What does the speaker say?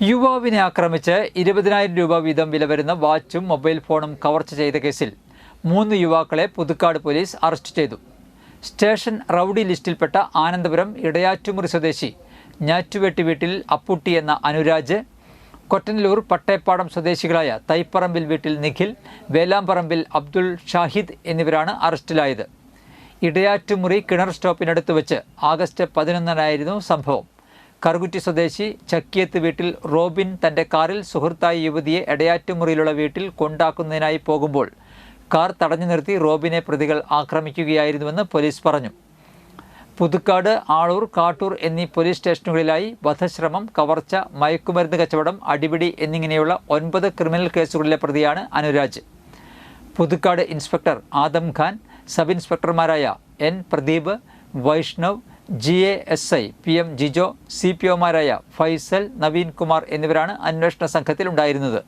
യുവാവിനെ ആക്രമിച്ച് 20,000 രൂപ വീതം വില വരുന്ന വാച്ചും മൊബൈൽ ഫോണും കവർച്ച ചെയ്ത കേസിൽ 3 യുവാക്കളെ പുതുക്കാട് പോലീസ് അറസ്റ്റ് ചെയ്തു. സ്റ്റേഷൻ റൌഡി ലിസ്റ്റിൽപ്പെട്ട ആനന്ദപുരം ഇടയാറ്റുമുറി സ്വദേശി ഞാറ്റുവെട്ടി വീട്ടിൽ അപ്പുട്ടി എന്ന അനുരാജ്, കൊറ്റനല്ലൂർ പട്ടേപ്പാടം സ്വദേശികളായ തൈപ്പറമ്പിൽ വീട്ടിൽ നിഖിൽ, വേലാമ്പറമ്പിൽ അബ്ദുൾ ഷാഹിദ് എന്നിവരാണ് അറസ്റ്റിലായത്. ഇടയാറ്റുമുറി കിണർ സ്റ്റോപ്പിനടുത്ത് വെച്ച് ആഗസ്റ്റ് 11-നായിരുന്നു സംഭവം. കറുകുറ്റി സ്വദേശി ചക്കിയത്ത് വീട്ടിൽ റോബിൻ തൻ്റെ കാറിൽ സുഹൃത്തായ യുവതിയെ എടയാറ്റുമുറിയിലുള്ള വീട്ടിൽ കൊണ്ടാക്കുന്നതിനായി പോകുമ്പോൾ കാർ തടഞ്ഞു നിർത്തി റോബിനെ പ്രതികൾ ആക്രമിക്കുകയായിരുന്നുവെന്ന് പോലീസ് പറഞ്ഞു. പുതുക്കാട്, ആളൂർ, കാട്ടൂർ എന്നീ പോലീസ് സ്റ്റേഷനുകളിലായി വധശ്രമം, കവർച്ച, മയക്കുമരുന്ന് കച്ചവടം, അടിപിടി എന്നിങ്ങനെയുള്ള 9 ക്രിമിനൽ കേസുകളിലെ പ്രതിയാണ് അനുരാജ്. പുതുക്കാട് ഇൻസ്പെക്ടർ ആദം ഖാൻ, സബ് ഇൻസ്പെക്ടർമാരായ N Pradeep, Vaishnav, GASI PM Jijo, CPOമാരായ ഫൈസൽ, നവീൻ കുമാർ എന്നിവരാണ് അന്വേഷണ സംഘത്തിൽ ഉണ്ടായിരുന്നത്.